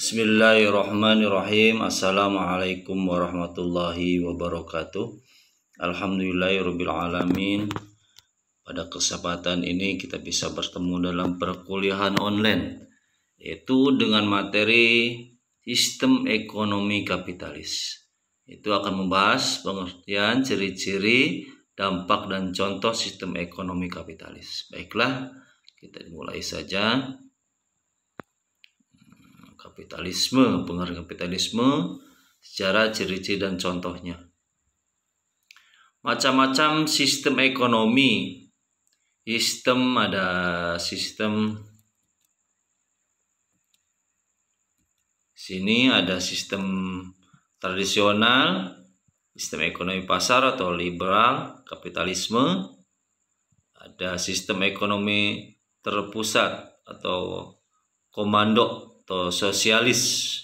Bismillahirrahmanirrahim. Assalamualaikum warahmatullahi wabarakatuh. Alhamdulillahirabbil alamin. Pada kesempatan ini kita bisa bertemu dalam perkuliahan online, yaitu dengan materi sistem ekonomi kapitalis. Itu akan membahas pengertian, ciri-ciri, dampak dan contoh sistem ekonomi kapitalis. Baiklah, kita mulai saja. Kapitalisme, pengertian kapitalisme secara ciri-ciri dan contohnya. Macam-macam sistem ekonomi. Ada sistem sini ada sistem tradisional, sistem ekonomi pasar atau liberal kapitalisme. Ada sistem ekonomi terpusat atau komando atau sosialis,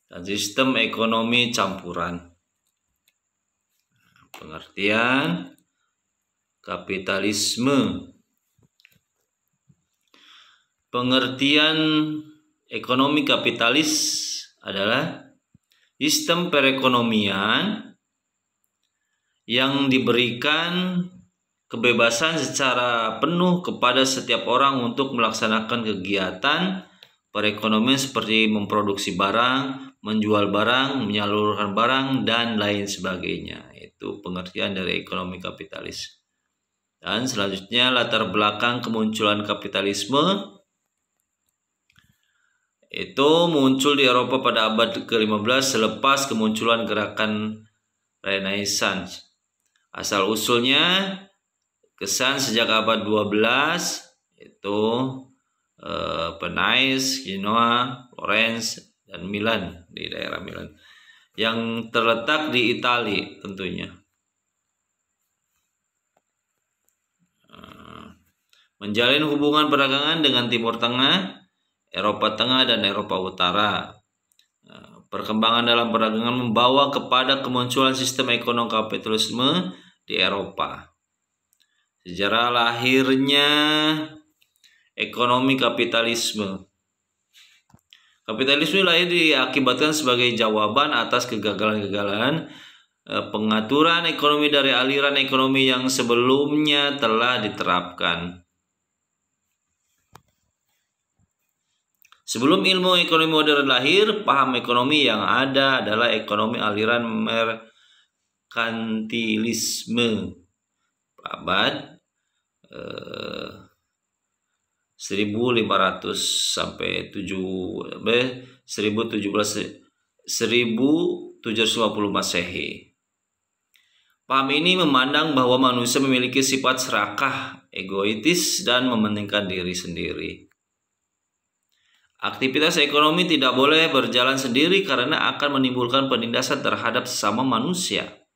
dan sistem ekonomi campuran. Pengertian kapitalisme. Pengertian ekonomi kapitalis adalah sistem perekonomian yang diberikan kebebasan secara penuh kepada setiap orang untuk melaksanakan kegiatan perekonomian seperti memproduksi barang, menjual barang, menyalurkan barang, dan lain sebagainya. Itu pengertian dari ekonomi kapitalis. Dan selanjutnya latar belakang kemunculan kapitalisme. Itu muncul di Eropa pada abad ke-15 selepas kemunculan gerakan Renaissance. Asal-usulnya kesan sejak abad 12 itu Venice, Genoa, Florence, dan Milan, di daerah Milan yang terletak di Italia tentunya. Menjalin hubungan perdagangan dengan Timur Tengah, Eropa Tengah, dan Eropa Utara. Perkembangan dalam perdagangan membawa kepada kemunculan sistem ekonomi kapitalisme di Eropa. Sejarah lahirnya ekonomi kapitalisme. Kapitalisme lahir diakibatkan sebagai jawaban atas kegagalan-kegagalan pengaturan ekonomi dari aliran ekonomi yang sebelumnya telah diterapkan. Sebelum ilmu ekonomi modern lahir, paham ekonomi yang ada adalah ekonomi aliran merkantilisme. Abad 1500 sampai 1750 Masehi. Paham ini memandang bahwa manusia memiliki sifat serakah, egois, dan mementingkan diri sendiri. Aktivitas ekonomi tidak boleh berjalan sendiri karena akan menimbulkan penindasan terhadap sesama manusia.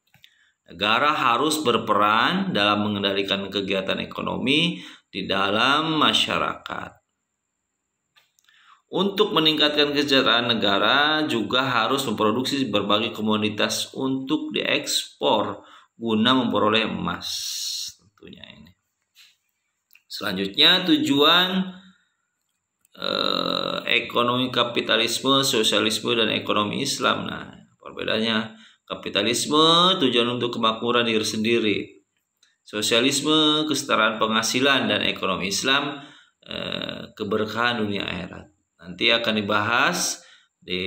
Negara harus berperan dalam mengendalikan kegiatan ekonomi di dalam masyarakat. Untuk meningkatkan kesejahteraan negara juga harus memproduksi berbagai komoditas untuk diekspor guna memperoleh emas, tentunya ini. Selanjutnya tujuan ekonomi kapitalisme, sosialisme, dan ekonomi Islam. Nah, perbedaannya, kapitalisme tujuan untuk kemakmuran diri sendiri, sosialisme kesetaraan penghasilan, dan ekonomi Islam keberkahan dunia akhirat. Nanti akan dibahas di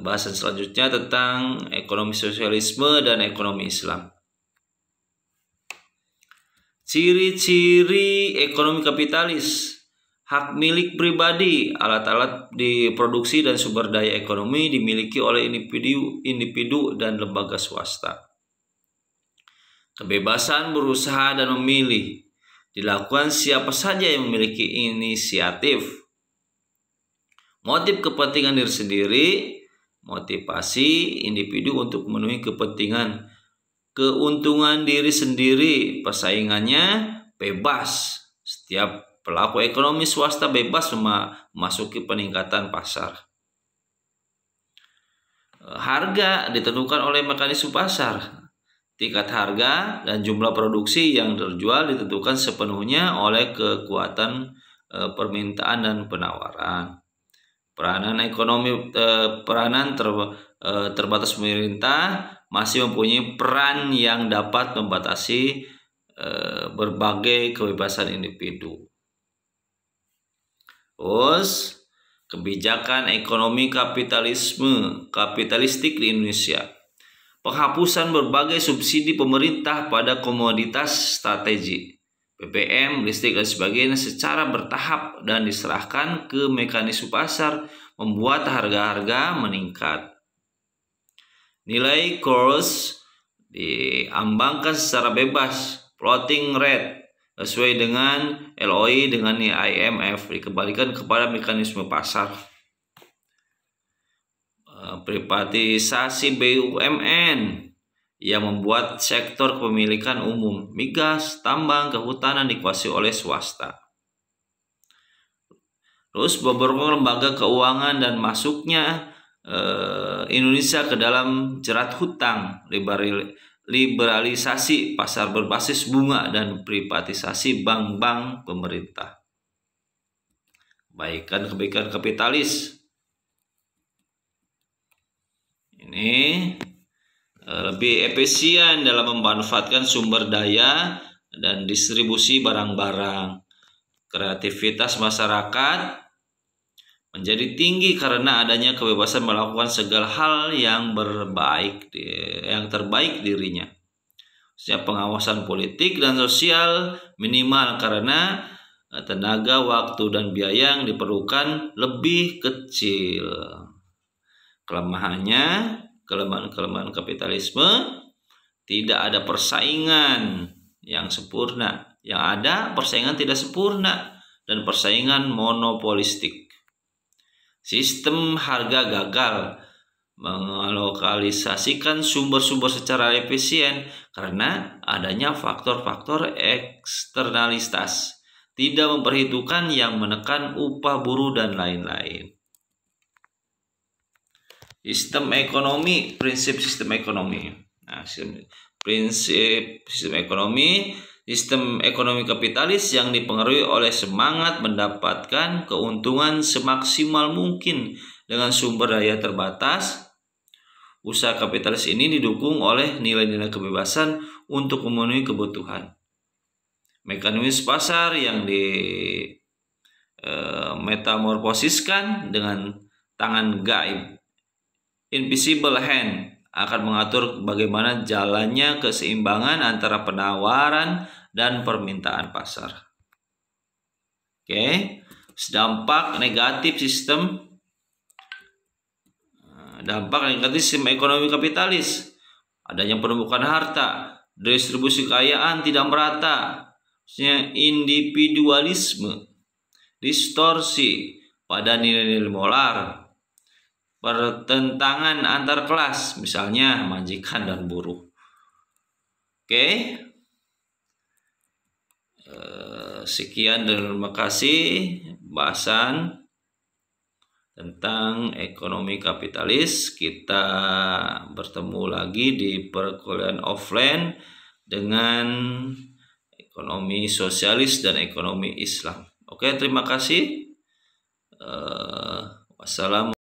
bahasan selanjutnya tentang ekonomi sosialisme dan ekonomi Islam. Ciri-ciri ekonomi kapitalis. Hak milik pribadi, alat-alat diproduksi dan sumber daya ekonomi dimiliki oleh individu dan lembaga swasta. Kebebasan berusaha dan memilih dilakukan siapa saja yang memiliki inisiatif. Motif kepentingan diri sendiri, motivasi individu untuk memenuhi kepentingan, keuntungan diri sendiri, persaingannya bebas. Setiap pelaku ekonomi swasta bebas memasuki peningkatan pasar. Harga ditentukan oleh mekanisme pasar. Tingkat harga dan jumlah produksi yang terjual ditentukan sepenuhnya oleh kekuatan permintaan dan penawaran. Peranan terbatas pemerintah masih mempunyai peran yang dapat membatasi berbagai kebebasan individu. Terus, kebijakan ekonomi kapitalistik di Indonesia. Penghapusan berbagai subsidi pemerintah pada komoditas strategi, BBM, listrik, dan sebagainya secara bertahap dan diserahkan ke mekanisme pasar membuat harga-harga meningkat. Nilai kurs diambangkan secara bebas, floating rate, sesuai dengan LOI dengan IMF, dikembalikan kepada mekanisme pasar. Privatisasi BUMN yang membuat sektor kepemilikan umum, migas, tambang, kehutanan dikuasai oleh swasta. Terus beberapa lembaga keuangan dan masuknya Indonesia ke dalam jerat hutang, liberalisasi pasar berbasis bunga, dan privatisasi bank-bank pemerintah. Kebaikan kapitalis ini lebih efisien dalam memanfaatkan sumber daya dan distribusi barang-barang. Kreativitas masyarakat menjadi tinggi karena adanya kebebasan melakukan segala hal yang terbaik dirinya. Pengawasan politik dan sosial minimal karena tenaga, waktu, dan biaya yang diperlukan lebih kecil. Kelemahan kapitalisme, tidak ada persaingan yang sempurna. Yang ada persaingan tidak sempurna dan persaingan monopolistik. Sistem harga gagal, mengalokalisasikan sumber-sumber secara efisien karena adanya faktor-faktor eksternalitas, tidak memperhitungkan yang menekan upah buruh dan lain-lain. Prinsip sistem ekonomi. Sistem ekonomi kapitalis yang dipengaruhi oleh semangat mendapatkan keuntungan semaksimal mungkin dengan sumber daya terbatas. Usaha kapitalis ini didukung oleh nilai-nilai kebebasan untuk memenuhi kebutuhan. Mekanisme pasar yang metamorfosiskan dengan tangan gaib, invisible hand, akan mengatur bagaimana jalannya keseimbangan antara penawaran dan permintaan pasar. Dampak negatif sistem ekonomi kapitalis. Adanya penumpukan harta, distribusi kekayaan tidak merata, individualisme, distorsi pada nilai-nilai moral, pertentangan antar kelas, misalnya majikan dan buruh. Sekian dan terima kasih bahasan tentang ekonomi kapitalis. Kita bertemu lagi di perkuliahan offline dengan ekonomi sosialis dan ekonomi Islam. Terima kasih. Wassalamualaikum.